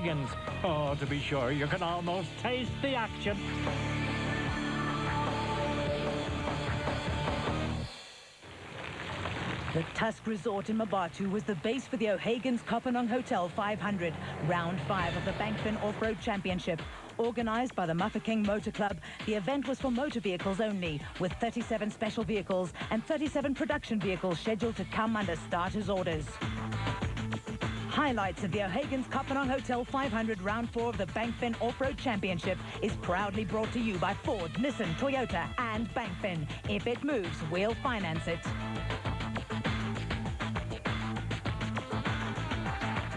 O'Hagan's. Oh, to be sure, you can almost taste the action. The Tusk Resort in Mmabatho was the base for the O'Hagan's Kopanong Hotel 500, round 5 of the Bankfin Off-Road Championship. Organised by the Mafeking Motor Club, the event was for motor vehicles only, with 37 special vehicles and 37 production vehicles scheduled to come under starters' orders. Highlights of the O'Hagan's Kopanong Hotel 500 round 4 of the Bankfin Off-Road Championship is proudly brought to you by Ford, Nissan, Toyota and Bankfin. If it moves, we'll finance it.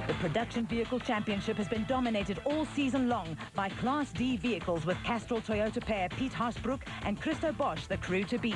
The Production Vehicle Championship has been dominated all season long by Class D vehicles with Castrol Toyota pair Piet Haasbroek and Christo Bosch the crew to beat.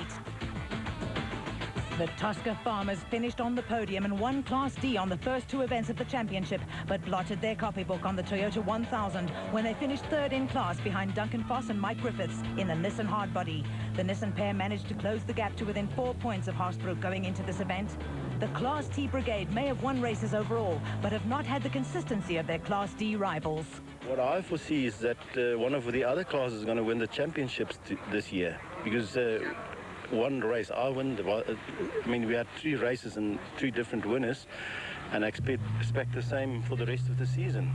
The Tosca farmers finished on the podium and won Class D on the first 2 events of the championship, but blotted their copybook on the Toyota 1000 when they finished 3rd in class behind Duncan Foss and Mike Griffiths in the Nissan hardbody. The Nissan pair managed to close the gap to within 4 points of Haasbroek going into this event. The Class T brigade may have won races overall, but have not had the consistency of their Class D rivals. What I foresee is that one of the other classes is going to win the championships this year, because one race I won. I mean, we had 3 races and 3 different winners, and I expect the same for the rest of the season.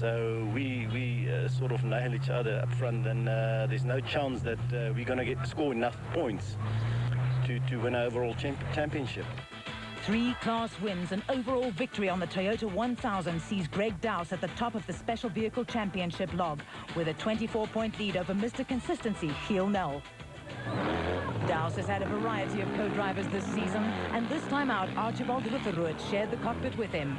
So we sort of nail each other up front, and there's no chance that we're going to score enough points to win an overall championship. 3 class wins and overall victory on the Toyota 1000 sees Greg Dowse at the top of the Special Vehicle Championship log with a 24-point lead over Mr. Consistency, Giel Nel. Dowse has had a variety of co-drivers this season, and this time out Archibald Rutherwood shared the cockpit with him.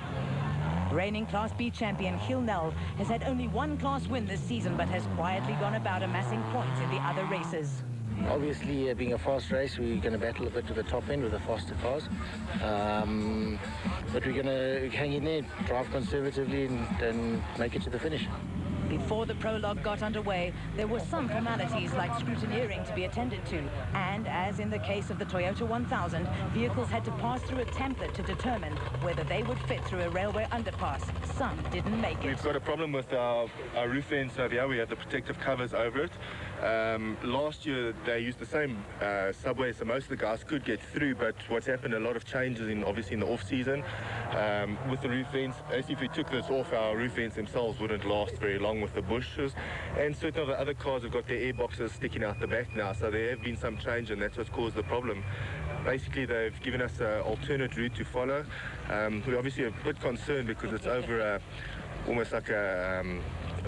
Reigning Class B champion Giel Nel has had only 1 class win this season, but has quietly gone about amassing points in the other races. Obviously, being a fast race, we're going to battle a bit to the top end with the faster cars. But we're going to hang in there, drive conservatively and make it to the finish. Before the prologue got underway, there were some formalities like scrutineering to be attended to. And as in the case of the Toyota 1000, vehicles had to pass through a template to determine whether they would fit through a railway underpass. Some didn't make it. We've got a problem with our roof vents over here. We have the protective covers over it. Last year they used the same subway, so most of the guys could get through, but what's happened, a lot of changes obviously in the off season with the roof vents. As if we took this off, our roof vents themselves wouldn't last very long with the bushes, and certain of the other cars have got their air boxes sticking out the back now, so there have been some change, and that's what's caused the problem. Basically, they've given us an alternate route to follow. We're obviously a bit concerned because it's over almost like a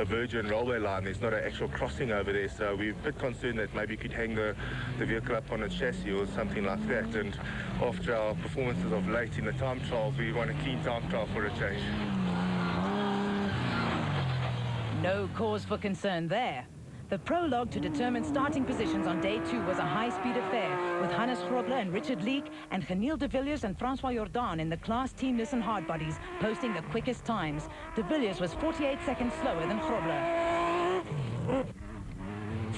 virgin railway line. There's not an actual crossing over there, so we're a bit concerned that maybe you could hang the vehicle up on a chassis or something like that. And after our performances of late in the time trials, we want a clean time trial for a change. No cause for concern there. The prologue to determine starting positions on day 2 was a high-speed affair, with Hannes Grobler and Richard Leek and Geniel de Villiers and Francois Jordan in the Class Team Nissan hardbodies posting the quickest times. De Villiers was 48 seconds slower than Grobler.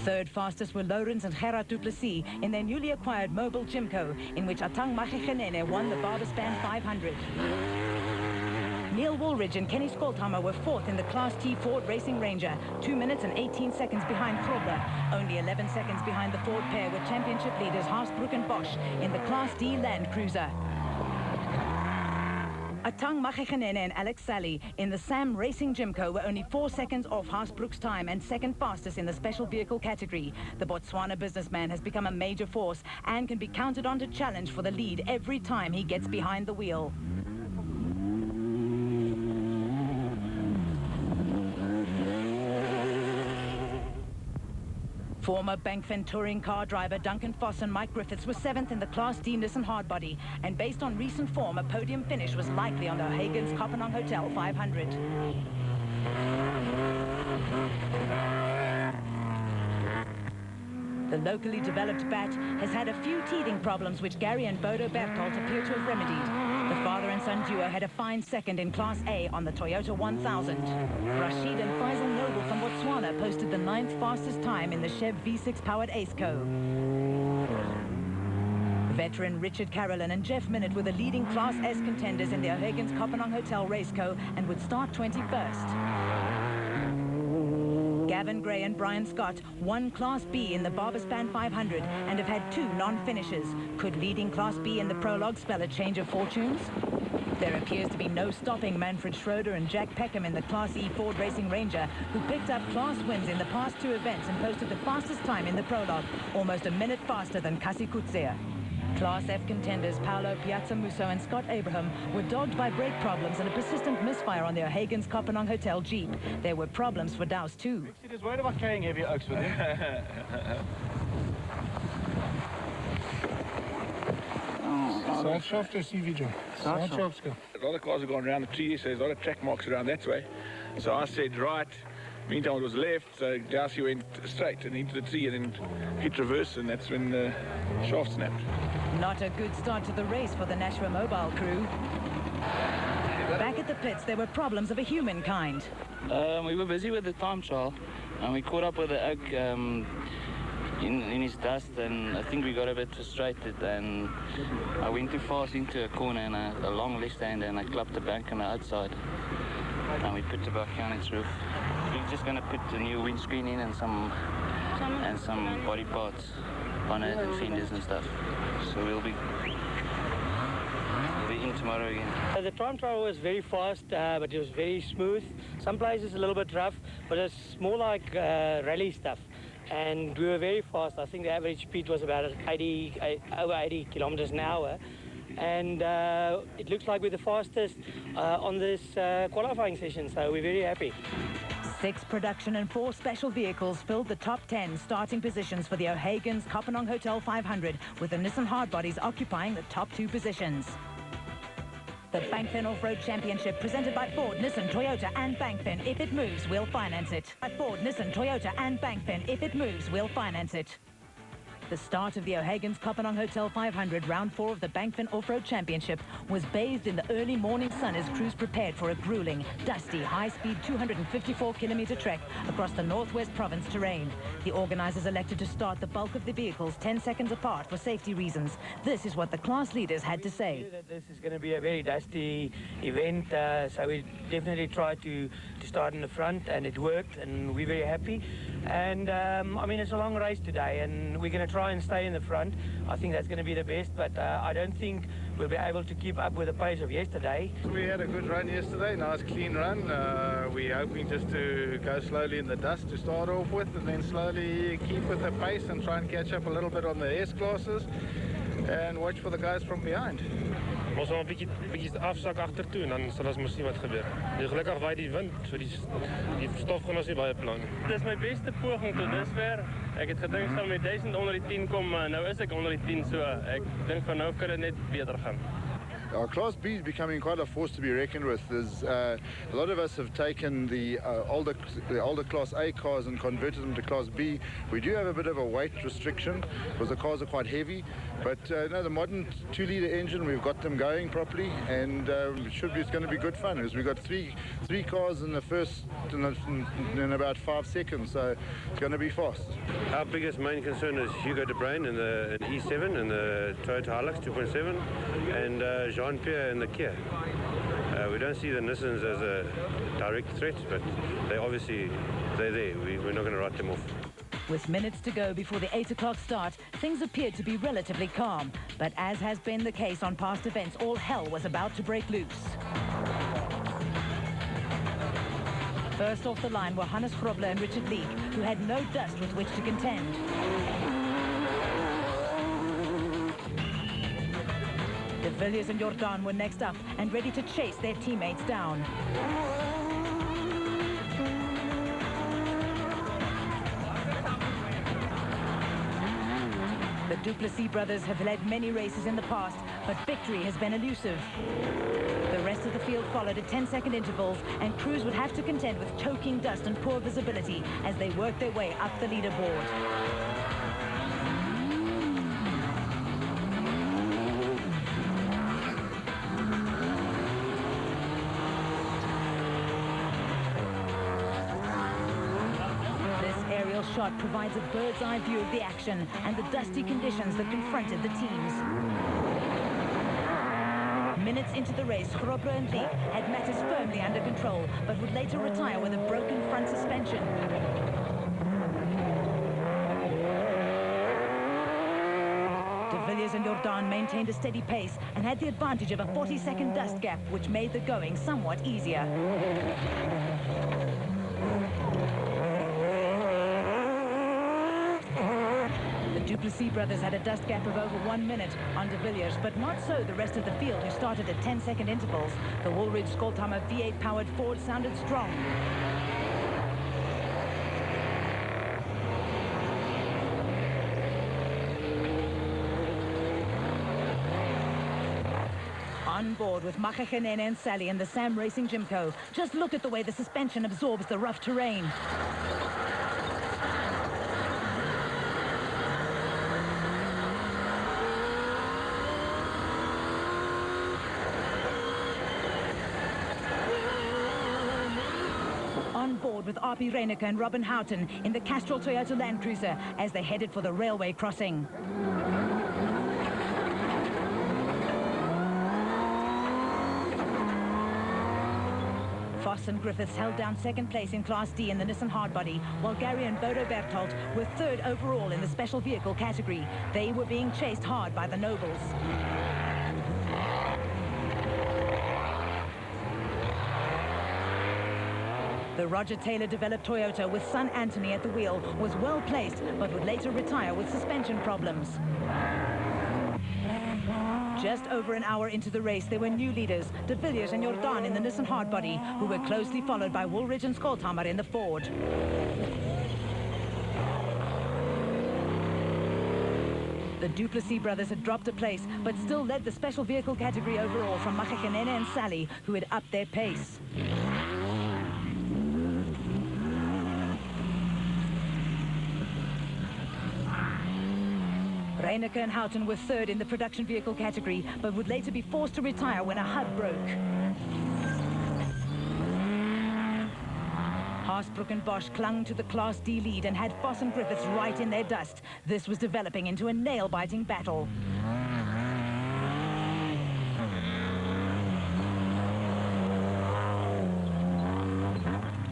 Third fastest were Lourens and Gerard Duplessis in their newly acquired mobile Jimco, in which Atang Machigenene won the Barberspan 500. Neil Woolridge and Kenny Skolthammer were 4th in the Class T Ford Racing Ranger, 2 minutes and 18 seconds behind Grobler. Only 11 seconds behind the Ford pair were championship leaders Haasbroek and Bosch in the Class D Land Cruiser. Atang Machigenene and Alex Sally in the Sam Racing Jimco were only 4 seconds off Haasbroek's time and second fastest in the special vehicle category. The Botswana businessman has become a major force and can be counted on to challenge for the lead every time he gets behind the wheel. Former Bankfin touring car driver Duncan Foss and Mike Griffiths were 7th in the Class D Nissan hardbody, and based on recent form, a podium finish was likely on the O'Hagan's Kopanong Hotel 500. The locally developed Bat has had a few teething problems which Gary and Bodo Berthold appear to have remedied. The father and son duo had a fine second in Class A on the Toyota 1000. Rashid and Faisal Noble from Botswana posted the 9th fastest time in the Chev V6 powered Aceco. Veteran Richard Carolyn and Jeff Minute were the leading Class S contenders in the O'Hagan's Kopanong Hotel Raceco and would start 21st. Gavin Gray and Brian Scott won Class B in the Barbaspan 500 and have had 2 non-finishes. Could leading Class B in the prologue spell a change of fortunes? There appears to be no stopping Manfred Schroeder and Jack Peckham in the Class E Ford Racing Ranger, who picked up class wins in the past 2 events and posted the fastest time in the prologue, almost a minute faster than Kasi Kutzea. Class F contenders Paolo Piazzamuso and Scott Abraham were dogged by brake problems and a persistent misfire on the O'Hagan's Kopanong Hotel Jeep. There were problems for Douse too. He was worried about carrying heavy oaks with him. Side shaft or CV joint? Side shaft. A lot of cars are going around the tree, so there's a lot of track marks around that way. So I said right. Meantime, it was left, so Darcy went straight and into the tree and then hit reverse, and that's when the shaft snapped. Not a good start to the race for the Nashua Mobile crew. Back at the pits, there were problems of a human kind. We were busy with the time trial, and we caught up with the oak in his dust, and I think we got a bit frustrated, and I went too fast into a corner and a long left-hander, and I clubbed the bank on the outside, and we put the back on its roof. We're just going to put the new windscreen in and some body parts on it and fenders and stuff. So we'll be in tomorrow again. The time trial was very fast, but it was very smooth. Some places a little bit rough, but it's more like rally stuff. And we were very fast. I think the average speed was about over 80 kilometers an hour. And it looks like we're the fastest on this qualifying session, so we're very happy. 6 production and 4 special vehicles filled the top 10 starting positions for the O'Hagan's Kopanong Hotel 500, with the Nissan hardbodies occupying the top 2 positions. The Bankfin Off-Road Championship, presented by Ford, Nissan, Toyota and Bankfin. If it moves, we'll finance it. By Ford, Nissan, Toyota and Bankfin. If it moves, we'll finance it. The start of the O'Hagan's Kopanong Hotel 500, round 4 of the Bankfin Off-Road Championship, was bathed in the early morning sun as crews prepared for a grueling, dusty, high-speed 254-kilometer trek across the Northwest Province terrain. The organizers elected to start the bulk of the vehicles 10 seconds apart for safety reasons. This is what the class leaders had to say. We knew that this is going to be a very dusty event, so we definitely tried to start in the front, and it worked, and we're very happy. And I mean, it's a long race today, and we're going to try and stay in the front. I think that's going to be the best, but I don't think we'll be able to keep up with the pace of yesterday. We had a good run yesterday, nice clean run. We're hoping just to go slowly in the dust to start off with, and then slowly keep with the pace and try and catch up a little bit on the S classes and watch for the guys from behind. Ons gaan 'n bietjie afsak agtertoe en dan sal ons mos sien wat gebeur. Gelukkig waai die wind, so die stof gaan ons nie baie plan. Dit is my beste poging tot dusver. Ek het gedink sal met 1000 onder die 10 kom, nou is ek onder die 10, so ek dink van nou kan dit net beter gaan. Our Class B is becoming quite a force to be reckoned with. There's a lot of us have taken the older Class A cars and converted them to Class B. We do have a bit of a weight restriction because the cars are quite heavy, but no, the modern 2-litre engine, we've got them going properly, and it's going to be good fun. Because we've got three cars in the first in about 5 seconds, so it's going to be fast. Our biggest main concern is Hugo de Bruin in the E7 and the Toyota Hilux 2.7, and Jean-Pierre in the Kia. We don't see the Nissans as a direct threat, but they're there. We're not going to write them off. With minutes to go before the 8 o'clock start, things appeared to be relatively calm. But as has been the case on past events, all hell was about to break loose. First off the line were Hannes Grobler and Richard Leek, who had no dust with which to contend. De Villiers and Jordan were next up and ready to chase their teammates down. The Duplessis brothers have led many races in the past, but victory has been elusive. The rest of the field followed at 10-second intervals, and crews would have to contend with choking dust and poor visibility as they worked their way up the leaderboard. aerial shot provides a bird's-eye view of the action and the dusty conditions that confronted the teams. Minutes into the race, Grobler and Leek had matters firmly under control, but would later retire with a broken front suspension. De Villiers and Jordan maintained a steady pace and had the advantage of a 40-second dust gap, which made the going somewhat easier. The Duplessis brothers had a dust gap of over 1 minute on De Villiers, but not so the rest of the field, who started at 10-second intervals. The Woolridge Skoldhammer V8-powered Ford sounded strong. On board with Mmabatho and Sally in the Sam Racing Jimco. Just look at the way the suspension absorbs the rough terrain. On board with R.P. Reyneke and Robin Houghton in the Castrol Toyota Land Cruiser as they headed for the railway crossing. Foss and Griffiths held down second place in Class D in the Nissan Hardbody, while Gary and Bodo Berthold were third overall in the special vehicle category. They were being chased hard by the Nobles. The Roger Taylor-developed Toyota with son Anthony at the wheel was well placed, but would later retire with suspension problems. Just over an hour into the race, there were new leaders, De Villiers and Jordan in the Nissan Hardbody, who were closely followed by Woolridge and Skoldhammer in the Ford. The Duplessis brothers had dropped a place, but still led the special vehicle category overall from Mmabatho and Sally, who had upped their pace. Reyneke and Houghton were third in the production vehicle category, but would later be forced to retire when a hub broke. Haasbroek and Bosch clung to the Class D lead and had Foss and Griffiths right in their dust. This was developing into a nail-biting battle.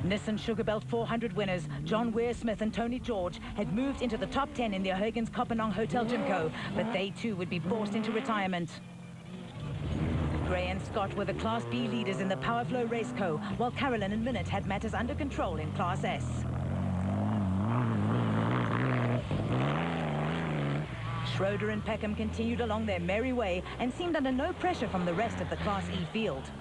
Nissan Sugarbelt 400 winners, John Weir-Smith and Tony George, had moved into the top 10 in the Huygens Kopenhagen Hotel Jimco, but they too would be forced into retirement. Gray and Scott were the Class B leaders in the Powerflow Race Co, while Carolyn and Minute had matters under control in Class S. Schroeder and Peckham continued along their merry way and seemed under no pressure from the rest of the Class E field.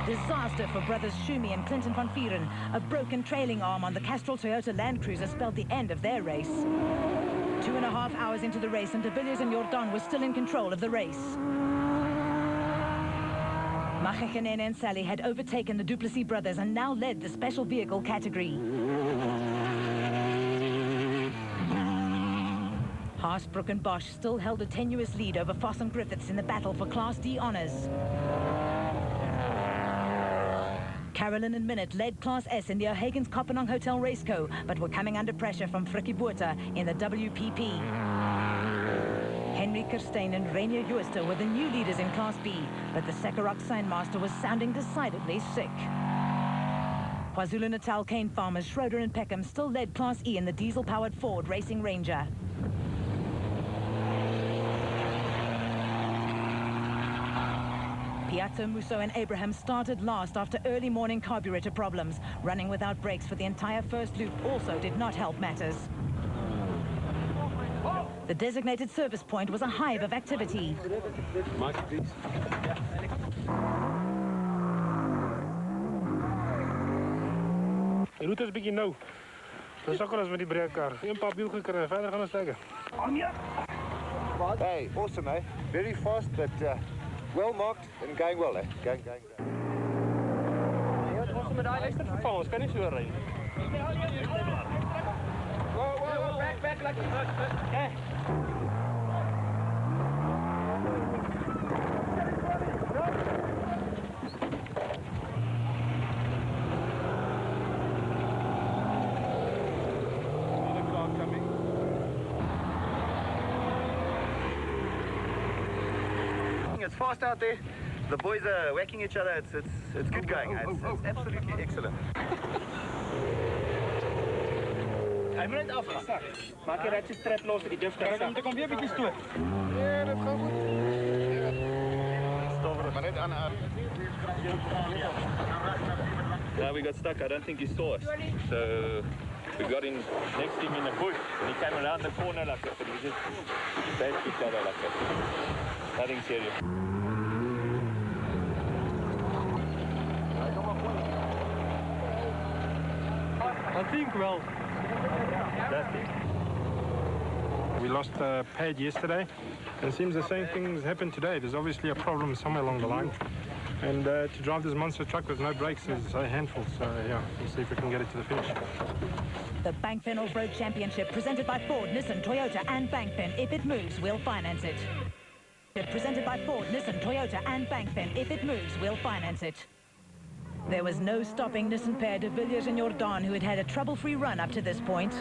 Disaster for brothers Schumi and Clinton van Vieren. A broken trailing arm on the Castrol Toyota Land Cruiser spelled the end of their race. 2.5 hours into the race, and De Villiers and Jordan were still in control of the race. Mmabatho and Sally had overtaken the Duplessis brothers and now led the special vehicle category. Haasbroek and Bosch still held a tenuous lead over Foss and Griffiths in the battle for Class D honours. Carolyn and Minute led Class S in the Huygens Kopenhagen Hotel Race Co, but were coming under pressure from Frikkie Botha in the WPP. Henry Kirstein and Rainier Jooster were the new leaders in Class B, but the Sekarok Signmaster was sounding decidedly sick. KwaZulu-Natal cane farmers Schroeder and Peckham still led Class E in the diesel-powered Ford Racing Ranger. Piazza, Musso and Abraham started last after early morning carburetor problems. Running without brakes for the entire first loop also did not help matters. The designated service point was a hive of activity. Die route is 'n bietjie nou. Ons sukkel ons met die breekkar. Een paar wiel gekry, verder gaan ons lekker. Hey, awesome, eh? Very fast, but well marked and going well, eh? Going. Ons met daai ekstra vervang, ons kan nie so ry. Whoa, back, like okay. It's fast out there. The boys are whacking each other. It's good going. It's absolutely excellent. Hy moet net afsak. Maak jy ratjie strap los vir die dif. Dan kom weer 'n bietjie stoot. Ja, dit gaan goed. Stop maar net aan. Yeah, we got stuck. I don't think he saw us. So we got in next to him in the bush, and he came around the corner like that, and we just bashed each other like that. Nothing serious. I think well. That's it. We lost the pad yesterday, and it seems the same things happened today. There's obviously a problem somewhere along the line. And to drive this monster truck with no brakes is a handful, so yeah, we'll see if we can get it to the finish. The Bankfin Off-Road Championship presented by Ford, Nissan, Toyota and Bankfin. If it moves, we'll finance it. Presented by Ford, Nissan, Toyota and Bankfin. If it moves, we'll finance it. There was no stopping Nissan pair de Villiers and Jordan, who had had a trouble-free run up to this point.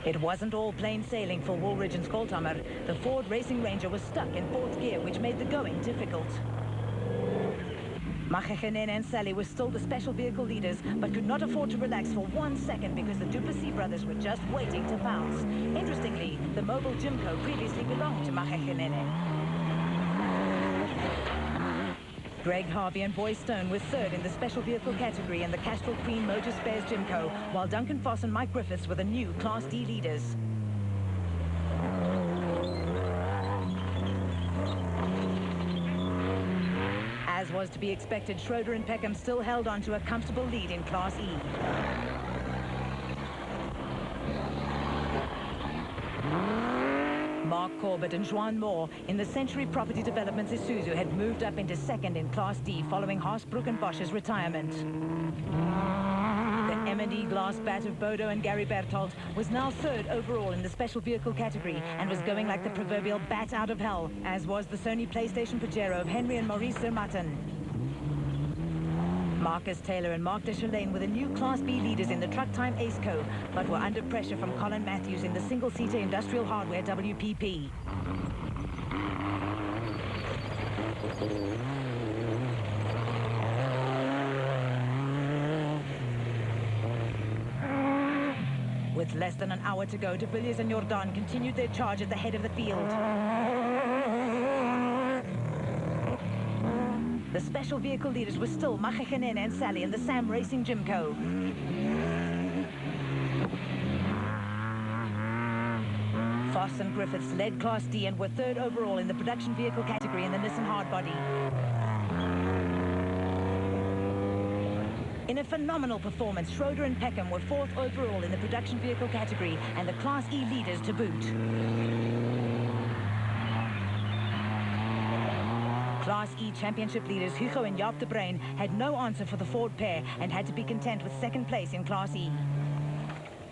It wasn't all plain sailing for Woolridge and Skoltammer. The Ford Racing Ranger was stuck in fourth gear, which made the going difficult. Mmabatho and Sally were still the special vehicle leaders, but could not afford to relax for 1 second because the Duplessis brothers were just waiting to pounce. Interestingly, the mobile Jimco previously belonged to Mmabatho. Greg Harvey and Boy Stone were third in the special vehicle category in the Castrol Queen Motor Spares Jimco, while Duncan Foss and Mike Griffiths were the new Class D leaders. As was to be expected, Schroeder and Peckham still held on to a comfortable lead in Class E. Mark Corbett and Juan Moore in the Century Property Developments Isuzu had moved up into second in Class D following Haasbroek and Bosch's retirement. The M&E glass bat of Bodo and Gary Berthold was now third overall in the special vehicle category and was going like the proverbial bat out of hell, as was the Sony PlayStation Pajero of Henry and Maurice Zermatten. Marcus Taylor and Mark Deschalaine were the new Class B leaders in the Truck Time Ace Co, but were under pressure from Colin Matthews in the single-seater industrial hardware WPP. With less than an hour to go, de Villiers and Jordan continued their charge at the head of the field. The special vehicle leaders were still Mmabatho and Sally in the Sam Racing Jimco. Foss and Griffiths led Class D and were third overall in the production vehicle category in the Nissan Hardbody. In a phenomenal performance, Schroeder and Peckham were fourth overall in the production vehicle category and the Class E leaders to boot. Class E championship leaders Hugo and Jaap de Bruin had no answer for the Ford pair and had to be content with second place in Class E.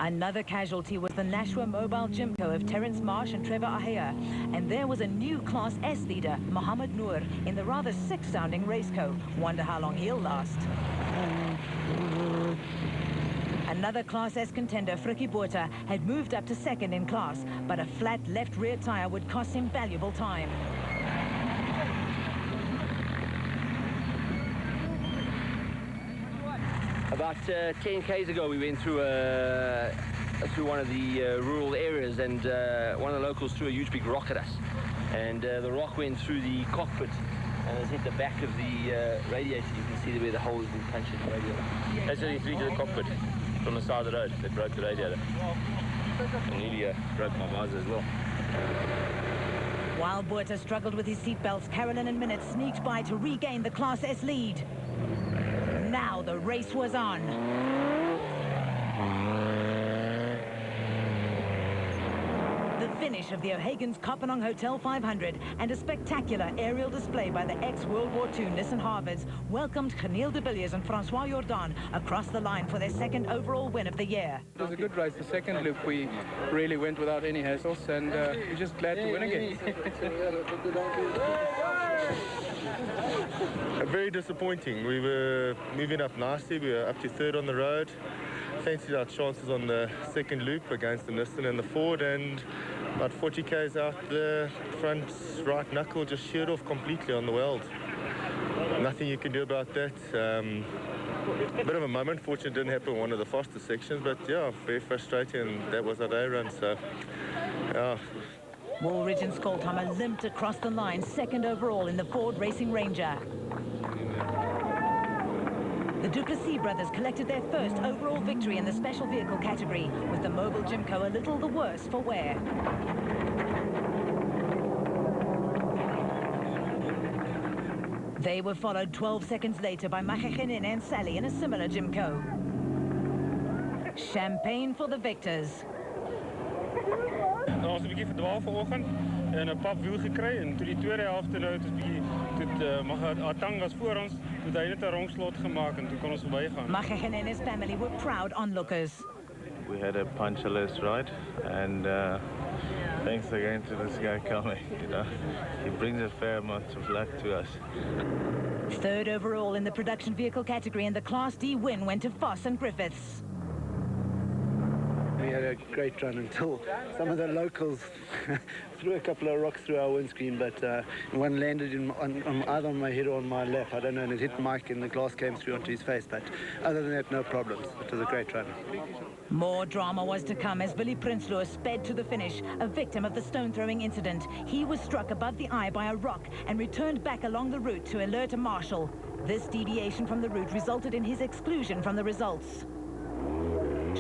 Another casualty was the Nashua Mobile Jimco of Terence Marsh and Trevor Ahea, and there was a new Class S leader, Mohammed Noor, in the rather sick-sounding Raceco. Wonder how long he'll last. Another Class S contender, Frikkie Botha, had moved up to second in class, but a flat left rear tyre would cost him valuable time. About 10 k's ago, we went through one of the rural areas, and one of the locals threw a huge big rock at us. And the rock went through the cockpit and has hit the back of the radiator. You can see where the hole has been punched in the radiator. That's what he threw to the cockpit from the side of the road. They broke the radiator. And nearly broke my Mazda as well. While Botha struggled with his seatbelts, Carolyn and Minute sneaked by to regain the Class S lead. Now the race was on. The finish of the O'Hagan's Kopenhagen Hotel 500 and a spectacular aerial display by the ex-World War II Nissan Harvards welcomed Geniel de Villiers and Francois Jordan across the line for their second overall win of the year. It was a good race. The second loop we really went without any hassles, and we're just glad to win again. Very disappointing. We were moving up nicely. We were up to third on the road. Fancied our chances on the second loop against the Nissan and the Ford, and about 40 k's out, the front right knuckle just sheared off completely on the weld. Nothing you can do about that. A bit of a moment. Fortunately, it didn't happen in one of the fastest sections, but yeah, very frustrating, and that was our day run. So, yeah. Woolridge and Skoltheimer limped across the line, second overall in the Ford Racing Ranger. The Duplessis brothers collected their first overall victory in the special vehicle category, with the mobile Jimco a little the worse for wear. They were followed 12 seconds later by Mmabatho and Sally in a similar Jimco. Champagne for the victors. Nou, ons 'n bietjie verdwaal vanoggend en 'n pap wiel gekry, en toe die tweede helfte nou het ons bietjie Mmabatho voor ons, toe hy net 'n rongslot gemaak en toe kon ons verbygaan. Mmabatho and his family were proud onlookers. We had a punchless ride, and thanks again to this guy coming. You know, he brings a fair amount of luck to us. Third overall in the production vehicle category, and the Class D win went to Foss and Griffiths. We had a great run until some of the locals threw a couple of rocks through our windscreen, but one landed on either on my head or on my lap, I don't know, and it hit Mike and the glass came through onto his face, but other than that, no problems. It was a great run. More drama was to come as Billy Prinsloo sped to the finish, a victim of the stone-throwing incident. He was struck above the eye by a rock and returned back along the route to alert a marshal. This deviation from the route resulted in his exclusion from the results.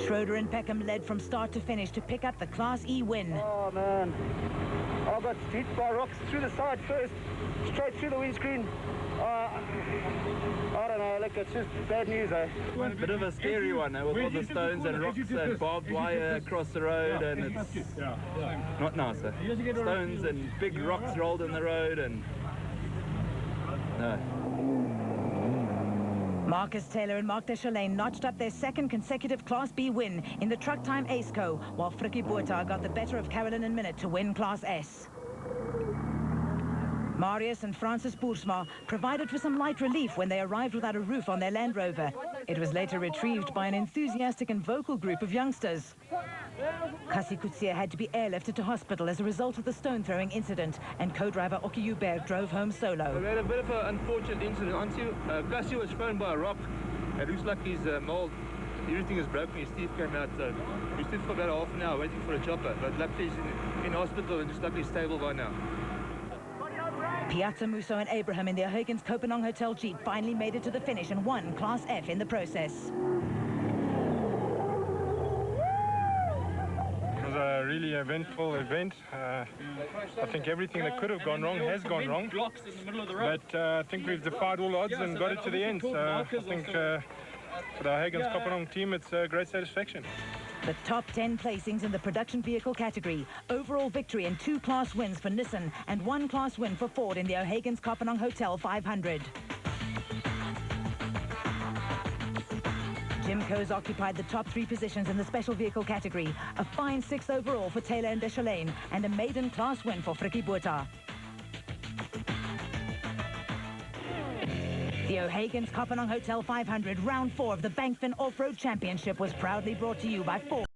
Schroeder and Peckham led from start to finish to pick up the Class E win. Oh, man. I got hit by rocks through the side first, straight through the windscreen. I don't know, look, it's just bad news, eh? A bit of a scary one, with all the stones and rocks and barbed wire across the road, and it's not nice, eh? Stones and big rocks rolled in the road, and no. Marcus Taylor and Mark Deschalain notched up their second consecutive Class B win in the Truck Time Ace-Co, while Frikkie Botha got the better of Carolyn and Minute to win Class S. Marius and Francis Boersma provided for some light relief when they arrived without a roof on their Land Rover. It was later retrieved by an enthusiastic and vocal group of youngsters. Kasi Kutsia had to be airlifted to hospital as a result of the stone-throwing incident, and co-driver Oki Hubert drove home solo. We had a bit of an unfortunate incident. Kasi was thrown by a rock. It looks like his mold, everything is broken, his teeth came out, so we stood for about half an hour waiting for a chopper, but luckily he's in hospital and just luckily stable by now. Piazza, Musso and Abraham in the O'Hagan's Kopenhagen Hotel Jeep finally made it to the finish and won Class F in the process. It was a really eventful event. I think everything that could have gone wrong has gone wrong. But I think we've defied all odds and got it to the end. So I think for the O'Hagan's Kopenhagen team, it's a great satisfaction. The top 10 placings in the production vehicle category, overall victory and 2 class wins for Nissan and 1 class win for Ford in the O'Hagan's Kopenhagen Hotel 500. Jimco's occupied the top 3 positions in the special vehicle category, a fine 6th overall for Taylor and Deschalain, and a maiden class win for Frikkie Botha. The O'Hagan's Kopenhagen Hotel 500 Round 4 of the Bankfin Off-Road Championship was proudly brought to you by Ford.